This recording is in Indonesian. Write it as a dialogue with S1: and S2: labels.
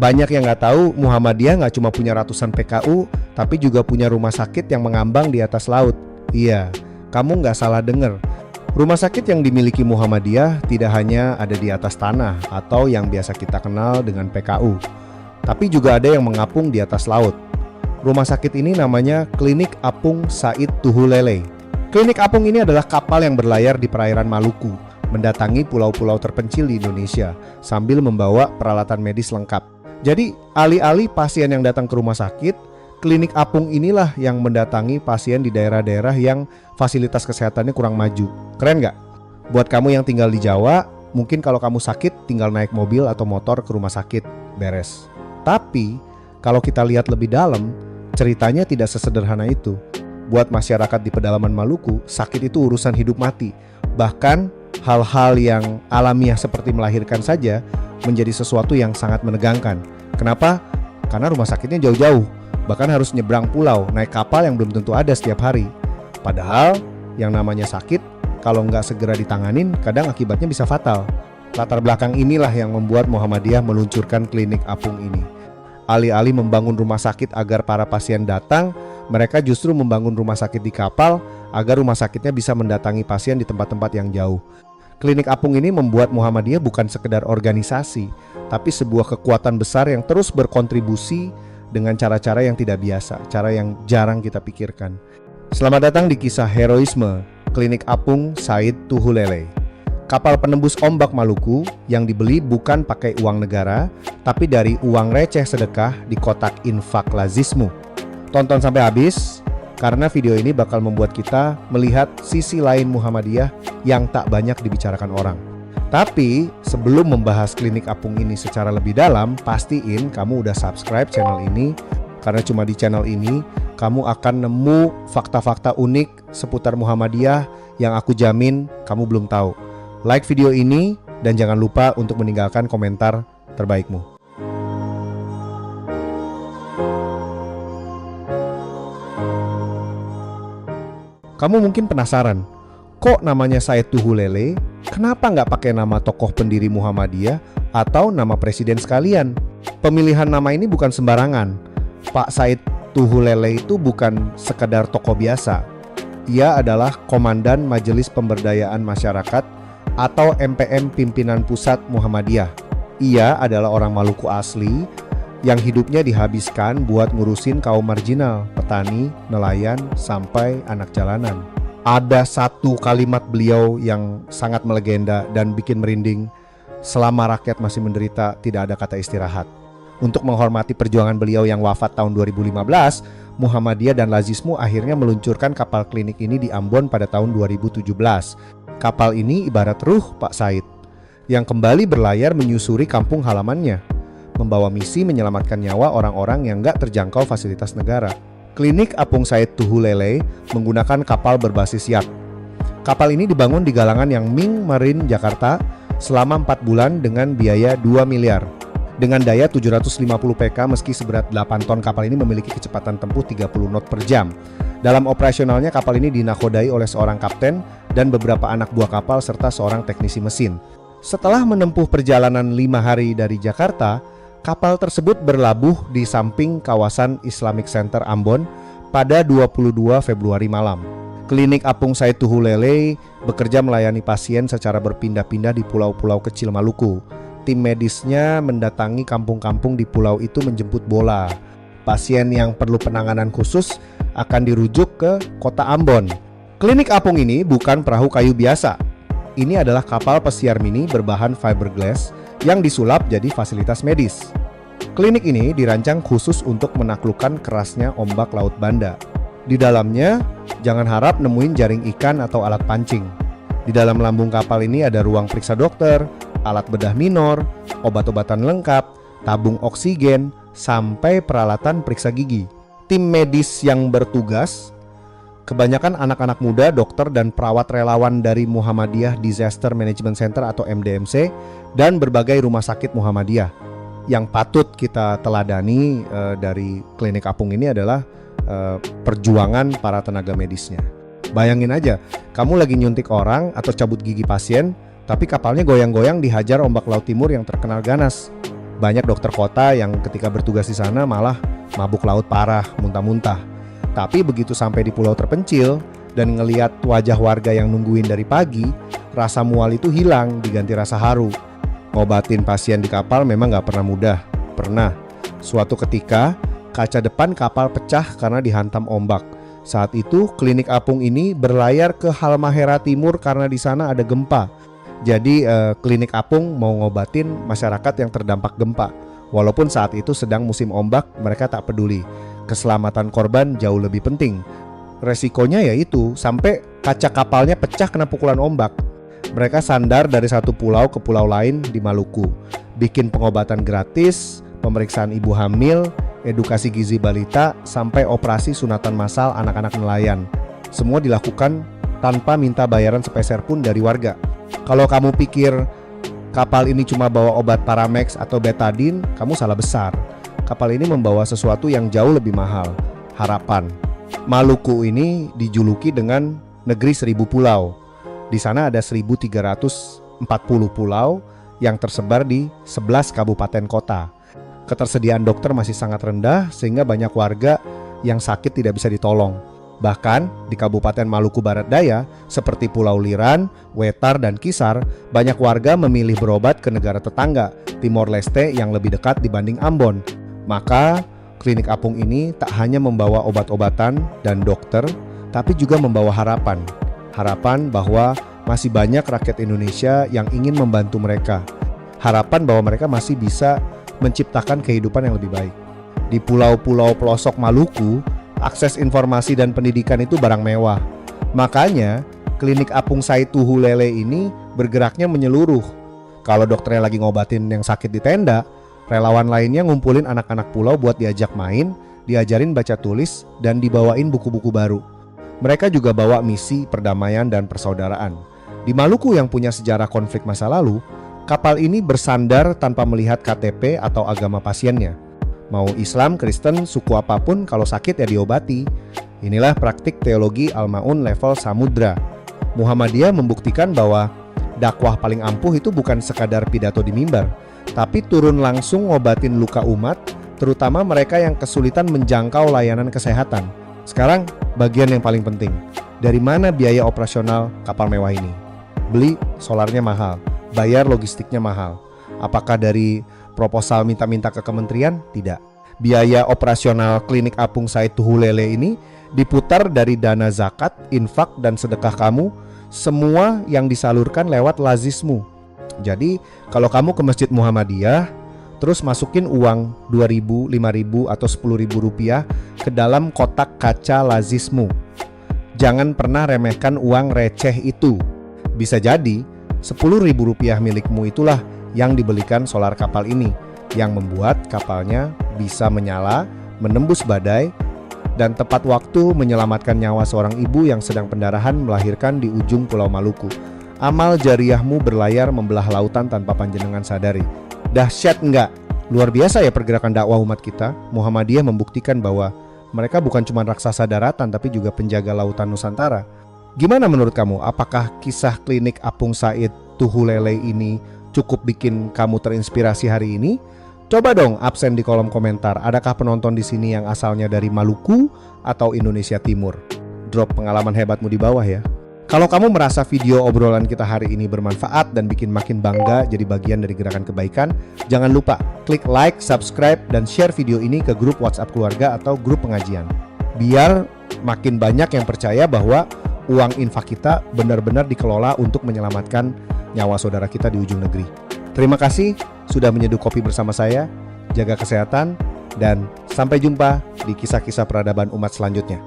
S1: Banyak yang nggak tahu Muhammadiyah nggak cuma punya ratusan PKU, tapi juga punya rumah sakit yang mengambang di atas laut. Iya, kamu nggak salah dengar. Rumah sakit yang dimiliki Muhammadiyah tidak hanya ada di atas tanah atau yang biasa kita kenal dengan PKU, tapi juga ada yang mengapung di atas laut. Rumah sakit ini namanya Klinik Apung Said Tuhulele. Klinik Apung ini adalah kapal yang berlayar di perairan Maluku, mendatangi pulau-pulau terpencil di Indonesia sambil membawa peralatan medis lengkap. Jadi alih-alih pasien yang datang ke rumah sakit, Klinik Apung inilah yang mendatangi pasien di daerah-daerah yang fasilitas kesehatannya kurang maju. Keren nggak? Buat kamu yang tinggal di Jawa, mungkin kalau kamu sakit tinggal naik mobil atau motor ke rumah sakit, beres. Tapi kalau kita lihat lebih dalam, ceritanya tidak sesederhana itu. Buat masyarakat di pedalaman Maluku, sakit itu urusan hidup mati. Bahkan hal-hal yang alamiah seperti melahirkan saja menjadi sesuatu yang sangat menegangkan. Kenapa? Karena rumah sakitnya jauh-jauh, bahkan harus nyebrang pulau, naik kapal yang belum tentu ada setiap hari. Padahal yang namanya sakit, kalau nggak segera ditanganin, kadang akibatnya bisa fatal. Latar belakang inilah yang membuat Muhammadiyah meluncurkan Klinik Apung ini. Alih-alih membangun rumah sakit agar para pasien datang, mereka justru membangun rumah sakit di kapal agar rumah sakitnya bisa mendatangi pasien di tempat-tempat yang jauh. Klinik Apung ini membuat Muhammadiyah bukan sekedar organisasi, tapi sebuah kekuatan besar yang terus berkontribusi dengan cara-cara yang tidak biasa, cara yang jarang kita pikirkan. Selamat datang di kisah heroisme Klinik Apung Said Tuhulele. Kapal penembus ombak Maluku yang dibeli bukan pakai uang negara, tapi dari uang receh sedekah di kotak infak Lazismu. Tonton sampai habis, karena video ini bakal membuat kita melihat sisi lain Muhammadiyah yang tak banyak dibicarakan orang. Tapi sebelum membahas Klinik Apung ini secara lebih dalam, pastiin kamu udah subscribe channel ini, karena cuma di channel ini kamu akan nemu fakta-fakta unik seputar Muhammadiyah yang aku jamin kamu belum tahu. Like video ini dan jangan lupa untuk meninggalkan komentar terbaikmu. Kamu mungkin penasaran, kok namanya Said Tuhulele? Kenapa nggak pakai nama tokoh pendiri Muhammadiyah atau nama presiden sekalian? Pemilihan nama ini bukan sembarangan. Pak Said Tuhulele itu bukan sekedar tokoh biasa. Ia adalah Komandan Majelis Pemberdayaan Masyarakat atau MPM Pimpinan Pusat Muhammadiyah. Ia adalah orang Maluku asli yang hidupnya dihabiskan buat ngurusin kaum marginal, petani, nelayan, sampai anak jalanan. Ada satu kalimat beliau yang sangat melegenda dan bikin merinding. Selama rakyat masih menderita, tidak ada kata istirahat. Untuk menghormati perjuangan beliau yang wafat tahun 2015, Muhammadiyah dan Lazismu akhirnya meluncurkan kapal klinik ini di Ambon pada tahun 2017. Kapal ini ibarat ruh Pak Said, yang kembali berlayar menyusuri kampung halamannya, membawa misi menyelamatkan nyawa orang-orang yang nggak terjangkau fasilitas negara. Klinik Apung Said Tuhulele menggunakan kapal berbasis yacht. Kapal ini dibangun di galangan yang Ming Marine Jakarta selama 4 bulan dengan biaya 2 miliar. Dengan daya 750 PK meski seberat 8 ton, kapal ini memiliki kecepatan tempuh 30 knot per jam. Dalam operasionalnya kapal ini dinakodai oleh seorang kapten dan beberapa anak buah kapal serta seorang teknisi mesin. Setelah menempuh perjalanan 5 hari dari Jakarta, kapal tersebut berlabuh di samping kawasan Islamic Center Ambon pada 22 Februari malam. Klinik Apung Said Tuhulele bekerja melayani pasien secara berpindah-pindah di pulau-pulau kecil Maluku. Tim medisnya mendatangi kampung-kampung di pulau itu menjemput bola. Pasien yang perlu penanganan khusus akan dirujuk ke kota Ambon. Klinik Apung ini bukan perahu kayu biasa. Ini adalah kapal pesiar mini berbahan fiberglass yang disulap jadi fasilitas medis. Klinik ini dirancang khusus untuk menaklukkan kerasnya ombak laut Banda. Di dalamnya, jangan harap nemuin jaring ikan atau alat pancing. Di dalam lambung kapal ini ada ruang periksa dokter, alat bedah minor, obat-obatan lengkap, tabung oksigen, sampai peralatan periksa gigi. Tim medis yang bertugas kebanyakan anak-anak muda, dokter dan perawat relawan dari Muhammadiyah Disaster Management Center atau MDMC dan berbagai rumah sakit Muhammadiyah. Yang patut kita teladani dari Klinik Apung ini adalah perjuangan para tenaga medisnya. Bayangin aja, kamu lagi nyuntik orang atau cabut gigi pasien, tapi kapalnya goyang-goyang dihajar ombak laut timur yang terkenal ganas. Banyak dokter kota yang ketika bertugas di sana malah mabuk laut parah, muntah-muntah. Tapi begitu sampai di pulau terpencil dan ngeliat wajah warga yang nungguin dari pagi, rasa mual itu hilang diganti rasa haru. Ngobatin pasien di kapal memang gak pernah mudah. Pernah. Suatu ketika, kaca depan kapal pecah karena dihantam ombak. Saat itu, klinik apung ini berlayar ke Halmahera Timur karena di sana ada gempa. Jadi klinik apung mau ngobatin masyarakat yang terdampak gempa. Walaupun saat itu sedang musim ombak, mereka tak peduli. Keselamatan korban jauh lebih penting. Resikonya yaitu sampai kaca kapalnya pecah kena pukulan ombak. Mereka sandar dari satu pulau ke pulau lain di Maluku. Bikin pengobatan gratis, pemeriksaan ibu hamil, edukasi gizi balita, sampai operasi sunatan massal anak-anak nelayan. Semua dilakukan tanpa minta bayaran sepeser pun dari warga. Kalau kamu pikir kapal ini cuma bawa obat Paramex atau betadine, kamu salah besar. Kapal ini membawa sesuatu yang jauh lebih mahal, harapan. Maluku ini dijuluki dengan negeri 1000 pulau. Di sana ada 1340 pulau yang tersebar di 11 kabupaten kota. Ketersediaan dokter masih sangat rendah sehingga banyak warga yang sakit tidak bisa ditolong. Bahkan di Kabupaten Maluku Barat Daya seperti Pulau Liran, Wetar, dan Kisar, banyak warga memilih berobat ke negara tetangga, Timor Leste yang lebih dekat dibanding Ambon. Maka klinik apung ini tak hanya membawa obat-obatan dan dokter, tapi juga membawa harapan. Harapan bahwa masih banyak rakyat Indonesia yang ingin membantu mereka. Harapan bahwa mereka masih bisa menciptakan kehidupan yang lebih baik. Di pulau-pulau pelosok Maluku, akses informasi dan pendidikan itu barang mewah. Makanya, klinik apung Said Tuhulele ini bergeraknya menyeluruh. Kalau dokternya lagi ngobatin yang sakit di tenda, relawan lainnya ngumpulin anak-anak pulau buat diajak main, diajarin baca tulis, dan dibawain buku-buku baru. Mereka juga bawa misi perdamaian dan persaudaraan. Di Maluku yang punya sejarah konflik masa lalu, kapal ini bersandar tanpa melihat KTP atau agama pasiennya. Mau Islam, Kristen, suku apapun, kalau sakit ya diobati. Inilah praktik teologi Al-Ma'un level samudra. Muhammadiyah membuktikan bahwa dakwah paling ampuh itu bukan sekadar pidato di mimbar, tapi turun langsung ngobatin luka umat, terutama mereka yang kesulitan menjangkau layanan kesehatan. Sekarang bagian yang paling penting, dari mana biaya operasional kapal mewah ini? Beli solarnya mahal, bayar logistiknya mahal. Apakah dari proposal minta-minta ke kementerian? Tidak. Biaya operasional klinik apung Said Tuhulele ini diputar dari dana zakat, infak, dan sedekah kamu, semua yang disalurkan lewat lazismu. Jadi kalau kamu ke Masjid Muhammadiyah, terus masukin uang 2.000, 5.000, atau 10.000 rupiah ke dalam kotak kaca lazismu. Jangan pernah remehkan uang receh itu. Bisa jadi 10.000 rupiah milikmu itulah yang dibelikan solar kapal ini, yang membuat kapalnya bisa menyala, menembus badai, dan tepat waktu menyelamatkan nyawa seorang ibu yang sedang pendarahan melahirkan di ujung Pulau Maluku. Amal jariahmu berlayar membelah lautan tanpa panjenengan sadari. Dahsyat enggak? Luar biasa ya pergerakan dakwah umat kita. Muhammadiyah membuktikan bahwa mereka bukan cuma raksasa daratan tapi juga penjaga lautan Nusantara. Gimana menurut kamu? Apakah kisah klinik apung Said Tuhulele ini cukup bikin kamu terinspirasi hari ini? Coba dong absen di kolom komentar. Adakah penonton di sini yang asalnya dari Maluku atau Indonesia Timur? Drop pengalaman hebatmu di bawah ya. Kalau kamu merasa video obrolan kita hari ini bermanfaat dan bikin makin bangga jadi bagian dari gerakan kebaikan, jangan lupa klik like, subscribe, dan share video ini ke grup WhatsApp keluarga atau grup pengajian. Biar makin banyak yang percaya bahwa uang infak kita benar-benar dikelola untuk menyelamatkan nyawa saudara kita di ujung negeri. Terima kasih sudah menyeduh kopi bersama saya. Jaga kesehatan dan sampai jumpa di kisah-kisah peradaban umat selanjutnya.